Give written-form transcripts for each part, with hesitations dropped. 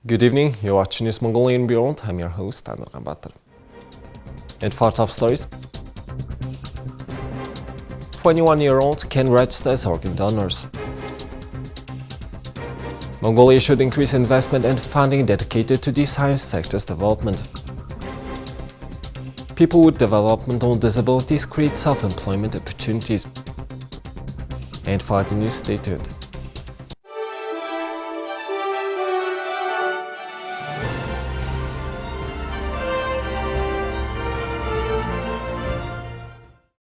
Good evening, you're watching News Mongolian World. I'm your host, Anur Gambatar. And for top stories, 21-year-olds can register as organ donors. Mongolia should increase investment and funding dedicated to the science sector's development. People with developmental disabilities create self-employment opportunities. And for the news, stay tuned.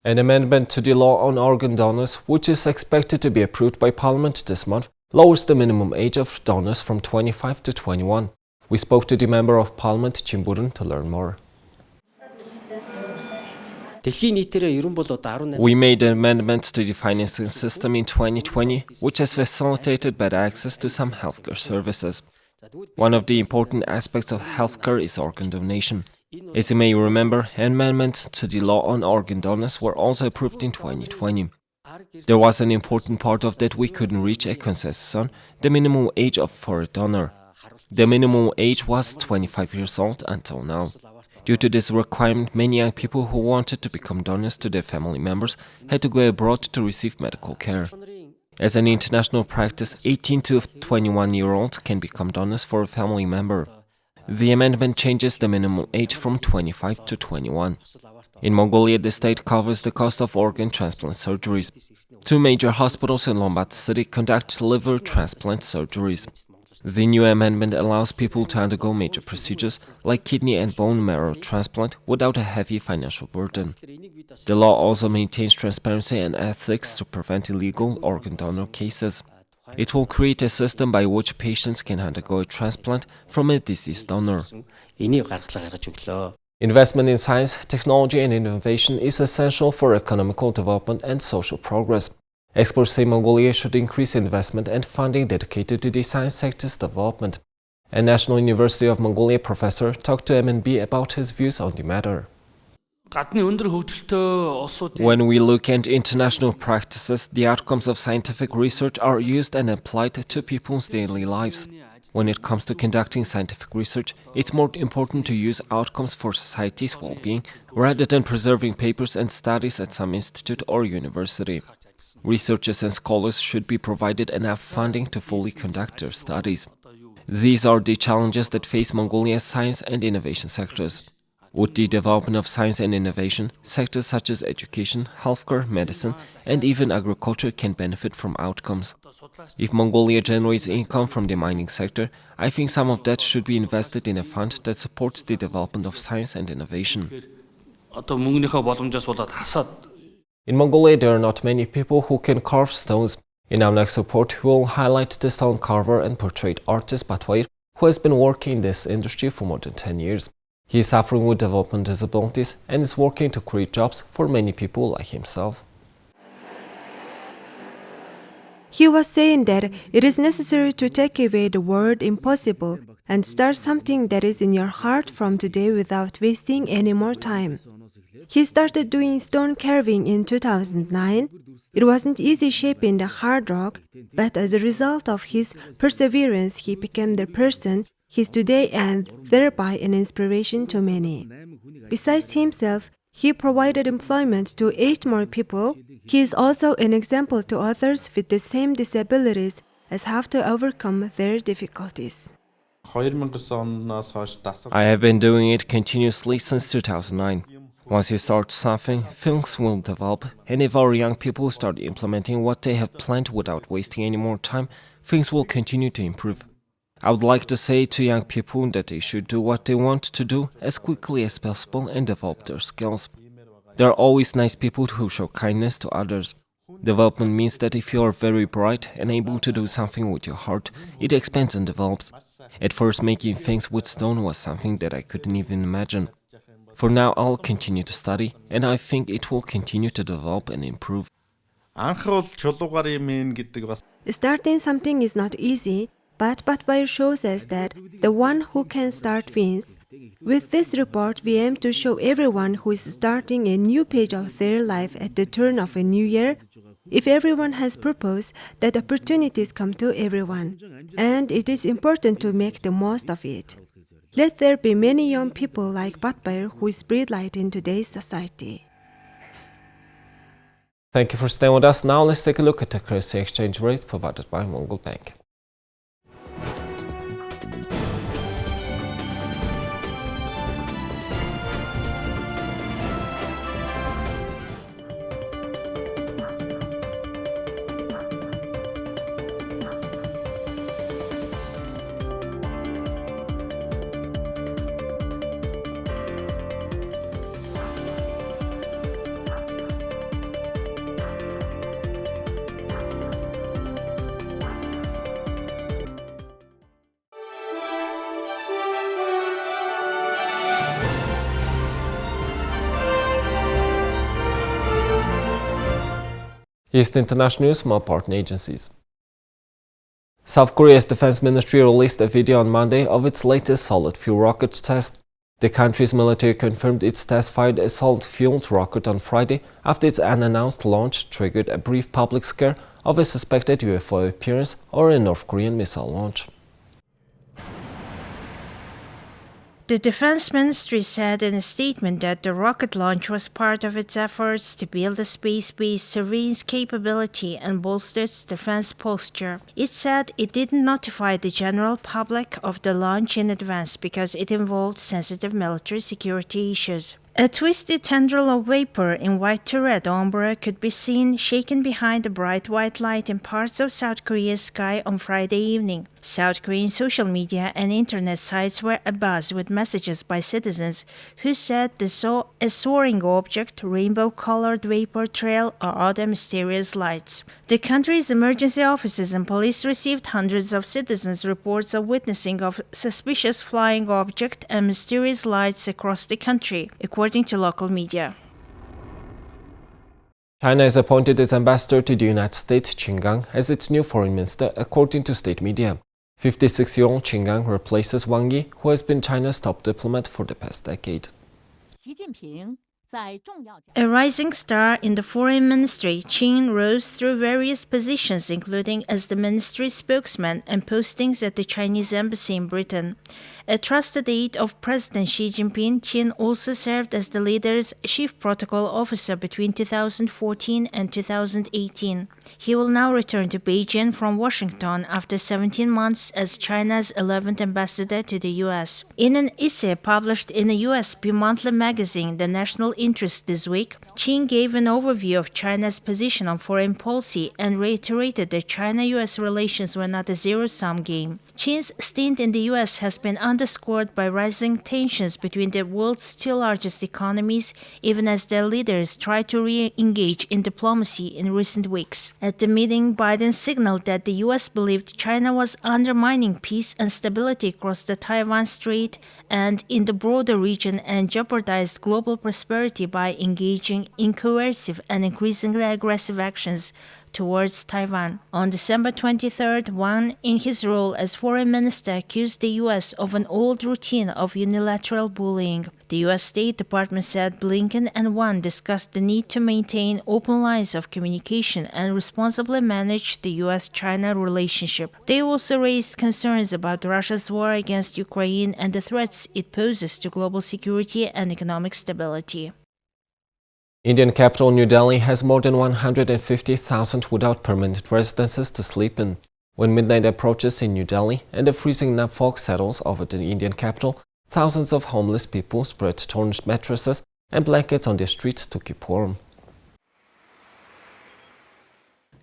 An amendment to the law on organ donors, which is expected to be approved by Parliament this month, lowers the minimum age of donors from 25 to 21. We spoke to the Member of Parliament, Chimburun, to learn more. We made amendments to the financing system in 2020, which has facilitated better access to some healthcare services. One of the important aspects of healthcare is organ donation. As you may remember, amendments to the law on organ donors were also approved in 2020. There was an important part of that we couldn't reach a consensus on, the minimum age for a donor. The minimum age was 25 years old until now. Due to this requirement, many young people who wanted to become donors to their family members had to go abroad to receive medical care. As an international practice, 18 to 21-year-olds can become donors for a family member. The amendment changes the minimum age from 25 to 21. In Mongolia, the state covers the cost of organ transplant surgeries. Two major hospitals in Lombat City conduct liver transplant surgeries. The new amendment allows people to undergo major procedures like kidney and bone marrow transplant without a heavy financial burden. The law also maintains transparency and ethics to prevent illegal organ donor cases. It will create a system by which patients can undergo a transplant from a deceased donor. Investment in science, technology and innovation is essential for economical development and social progress. Experts say Mongolia should increase investment and funding dedicated to the science sector's development. A National University of Mongolia professor talked to MNB about his views on the matter. When we look at international practices, the outcomes of scientific research are used and applied to people's daily lives. When it comes to conducting scientific research, it's more important to use outcomes for society's well-being rather than preserving papers and studies at some institute or university. Researchers and scholars should be provided enough funding to fully conduct their studies. These are the challenges that face Mongolia's science and innovation sectors. With the development of science and innovation, sectors such as education, healthcare, medicine, and even agriculture can benefit from outcomes. If Mongolia generates income from the mining sector, I think some of that should be invested in a fund that supports the development of science and innovation. In Mongolia, there are not many people who can carve stones. In our next report, we will highlight the stone carver and portrait artist Batwair, who has been working in this industry for more than 10 years. He is suffering with developmental disabilities and is working to create jobs for many people like himself. He was saying that it is necessary to take away the word impossible and start something that is in your heart from today without wasting any more time. He started doing stone carving in 2009. It wasn't easy shaping the hard rock, but as a result of his perseverance, he became the person he is today and thereby an inspiration to many. Besides himself, he provided employment to 8 more people. He is also an example to others with the same disabilities as have to overcome their difficulties. I have been doing it continuously since 2009. Once you start something, things will develop, and if our young people start implementing what they have planned without wasting any more time, things will continue to improve. I would like to say to young people that they should do what they want to do as quickly as possible and develop their skills. There are always nice people who show kindness to others. Development means that if you are very bright and able to do something with your heart, it expands and develops. At first, making things with stone was something that I couldn't even imagine. For now, I'll continue to study, and I think it will continue to develop and improve. Starting something is not easy, but Batwair shows us that the one who can start wins. With this report, we aim to show everyone who is starting a new page of their life at the turn of a new year If everyone has purpose, that opportunities come to everyone, and it is important to make the most of it. Let there be many young people like Batbair who spread light in today's society. Thank you for staying with us. Now let's take a look at the currency exchange rates provided by Mongol Bank. Here's the international news from our partner agencies. South Korea's defense ministry released a video on Monday of its latest solid-fuel rocket test. The country's military confirmed its test-fired a solid-fueled rocket on Friday after its unannounced launch triggered a brief public scare of a suspected UFO appearance or a North Korean missile launch. The Defense Ministry said in a statement that the rocket launch was part of its efforts to build a space-based surveillance capability and bolster its defense posture. It said it didn't notify the general public of the launch in advance because it involved sensitive military security issues. A twisted tendril of vapor in white to red ombre could be seen shaken behind the bright white light in parts of South Korea's sky on Friday evening. South Korean social media and internet sites were abuzz with messages by citizens who said they saw a soaring object, rainbow-colored vapor trail, or other mysterious lights. The country's emergency offices and police received hundreds of citizens' reports of witnessing of suspicious flying object and mysterious lights across the country, according to local media. China has appointed its ambassador to the United States, Qin Gang, as its new foreign minister, according to state media. 56-year-old Qin Gang replaces Wang Yi, who has been China's top diplomat for the past decade. A rising star in the foreign ministry, Qin rose through various positions, including as the ministry's spokesman and postings at the Chinese embassy in Britain. A trusted aide of President Xi Jinping, Qin also served as the leader's chief protocol officer between 2014 and 2018. He will now return to Beijing from Washington after 17 months as China's 11th ambassador to the U.S. In an essay published in a U.S. bi-monthly magazine, The National Interest, this week, Qin gave an overview of China's position on foreign policy and reiterated that China-U.S. relations were not a zero-sum game. Qin's stint in the U.S. has been underscored by rising tensions between the world's two largest economies, even as their leaders try to re-engage in diplomacy in recent weeks. At the meeting, Biden signaled that the U.S. believed China was undermining peace and stability across the Taiwan Strait and in the broader region and jeopardized global prosperity by engaging in coercive and increasingly aggressive actions towards Taiwan. On December 23rd, Wang, in his role as foreign minister, accused the U.S. of an old routine of unilateral bullying. The U.S. State Department said Blinken and Wang discussed the need to maintain open lines of communication and responsibly manage the U.S.-China relationship. They also raised concerns about Russia's war against Ukraine and the threats it poses to global security and economic stability. Indian capital New Delhi has more than 150,000 without permanent residences to sleep in. When midnight approaches in New Delhi and the freezing night fog settles over the Indian capital, thousands of homeless people spread torn mattresses and blankets on the streets to keep warm.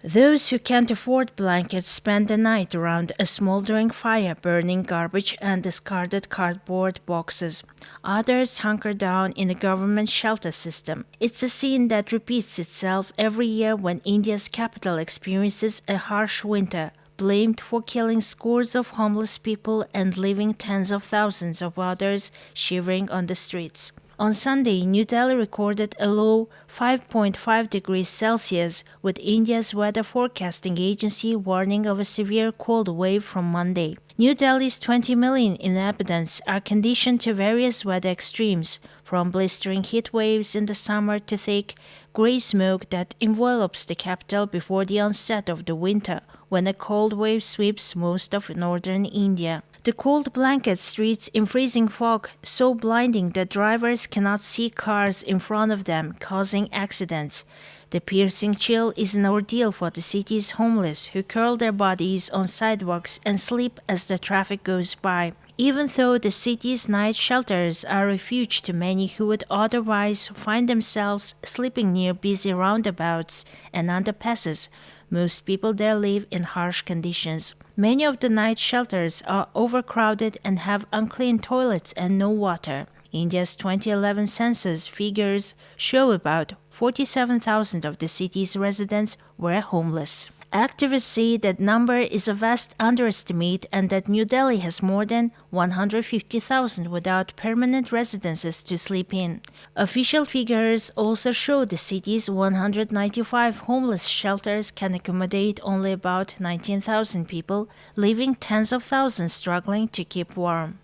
Those who can't afford blankets spend the night around a smoldering fire, burning garbage and discarded cardboard boxes. Others hunker down in the government shelter system. It's a scene that repeats itself every year when India's capital experiences a harsh winter, blamed for killing scores of homeless people and leaving tens of thousands of others shivering on the streets. On Sunday, New Delhi recorded a low 5.5 degrees Celsius, with India's weather forecasting agency warning of a severe cold wave from Monday. New Delhi's 20 million inhabitants are conditioned to various weather extremes, from blistering heat waves in the summer to thick, grey smoke that envelops the capital before the onset of the winter, when a cold wave sweeps most of northern India. The cold blanket streets in freezing fog, so blinding that drivers cannot see cars in front of them, causing accidents. The piercing chill is an ordeal for the city's homeless, who curl their bodies on sidewalks and sleep as the traffic goes by. Even though the city's night shelters are a refuge to many who would otherwise find themselves sleeping near busy roundabouts and underpasses, most people there live in harsh conditions. Many of the night shelters are overcrowded and have unclean toilets and no water. India's 2011 census figures show about 47,000 of the city's residents were homeless. Activists say that number is a vast underestimate and that New Delhi has more than 150,000 without permanent residences to sleep in. Official figures also show the city's 195 homeless shelters can accommodate only about 19,000 people, leaving tens of thousands struggling to keep warm.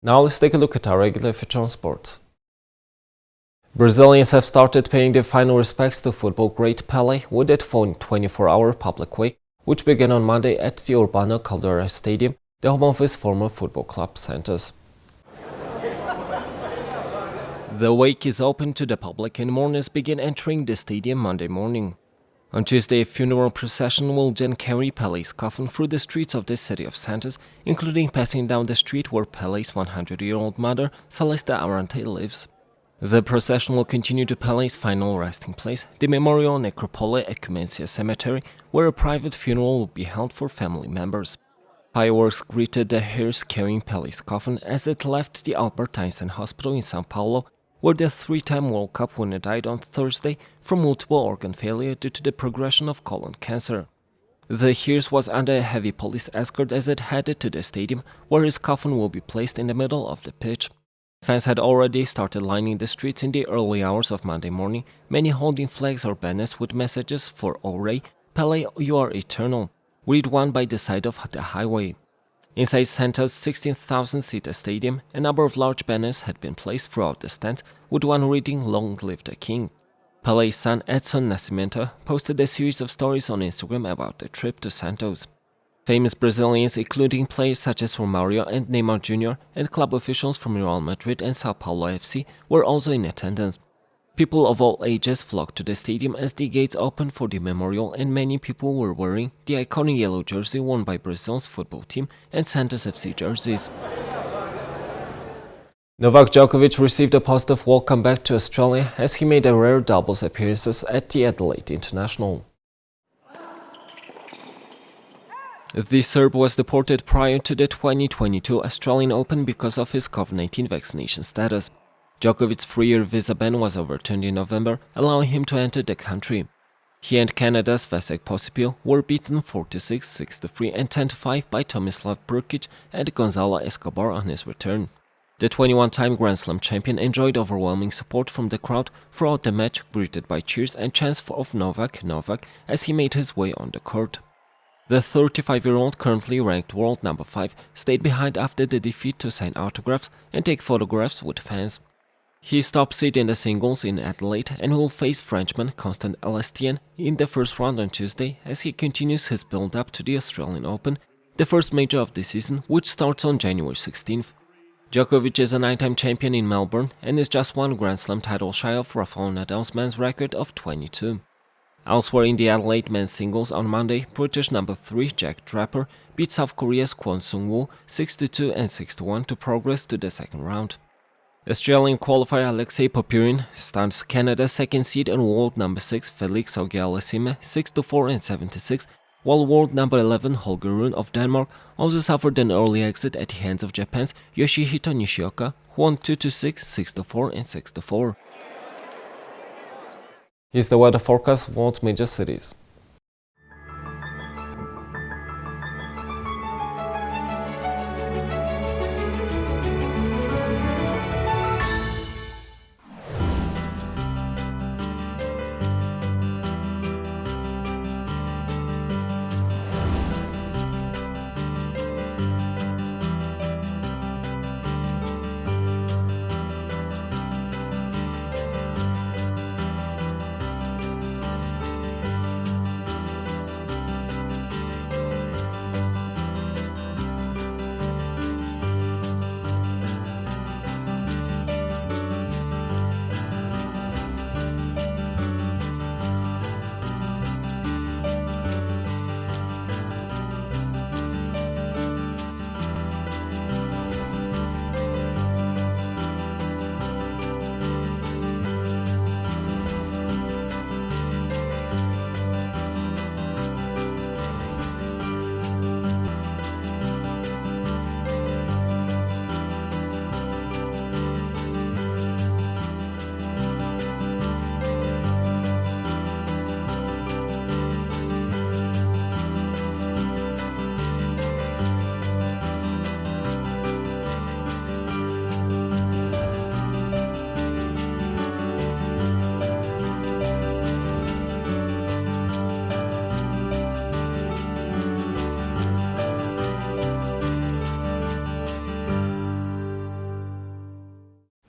Now let's take a look at our regular feature on sports. Brazilians have started paying their final respects to football great Pele with a 24-hour public wake, which began on Monday at the Urbano Caldeira Stadium, the home of his former football club Santos. The wake is open to the public and mourners begin entering the stadium Monday morning. On Tuesday, a funeral procession will then carry Pele's coffin through the streets of the city of Santos, including passing down the street where Pele's 100-year-old mother, Celesta Arante, lives. The procession will continue to Pele's final resting place, the Memorial Necropole at Cumencia Cemetery, where a private funeral will be held for family members. Fireworks greeted the hearse carrying Pele's coffin as it left the Albert Einstein Hospital in São Paulo, where the three-time World Cup winner died on Thursday from multiple organ failure due to the progression of colon cancer. The hearse was under a heavy police escort as it headed to the stadium, where his coffin will be placed in the middle of the pitch. Fans had already started lining the streets in the early hours of Monday morning, many holding flags or banners with messages for Ore, Pele, you are eternal, read one by the side of the highway. Inside Santos' 16,000-seater stadium, a number of large banners had been placed throughout the stands, with one reading Long Live the King. Pele's son Edson Nascimento posted a series of stories on Instagram about the trip to Santos. Famous Brazilians, including players such as Romário and Neymar Jr., and club officials from Real Madrid and São Paulo FC, were also in attendance. People of all ages flocked to the stadium as the gates opened for the memorial, and many people were wearing the iconic yellow jersey worn by Brazil's football team and Santos FC jerseys. Novak Djokovic received a positive welcome back to Australia as he made a rare doubles appearances at the Adelaide International. The Serb was deported prior to the 2022 Australian Open because of his COVID-19 vaccination status. Djokovic's 3-year visa ban was overturned in November, allowing him to enter the country. He and Canada's Vasek Pospisil were beaten 4-6, 6-3 and 10-5 by Tomislav Brkic and Gonzalo Escobar on his return. The 21-time Grand Slam champion enjoyed overwhelming support from the crowd throughout the match, greeted by cheers and chants of Novak, Novak as he made his way on the court. The 35-year-old, currently ranked world number 5, stayed behind after the defeat to sign autographs and take photographs with fans. He stopped seed in the singles in Adelaide and will face Frenchman Constant Elastien in the first round on Tuesday as he continues his build-up to the Australian Open, the first major of the season, which starts on January 16th. Djokovic is a 9-time champion in Melbourne and is just one Grand Slam title shy of Rafael Nadal's men's record of 22. Elsewhere in the Adelaide men's singles on Monday, British number 3 Jack Draper beat South Korea's Kwon Sung-woo 6-2 and 6-1 to progress to the second round. Australian qualifier Alexei Popyrin stuns Canada's second seed and world number 6 Felix Auger-Aliassime 6-4 and 7-6, while world number 11 Holger Rune of Denmark also suffered an early exit at the hands of Japan's Yoshihito Nishioka, who won 2-6, 6-4 and 6-4. Here's the weather forecast for world's major cities.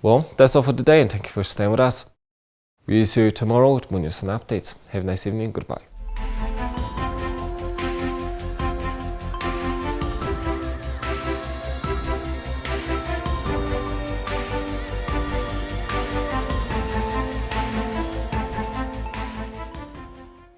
Well, that's all for today, and thank you for staying with us. We'll see you tomorrow with more news and updates. Have a nice evening. Goodbye.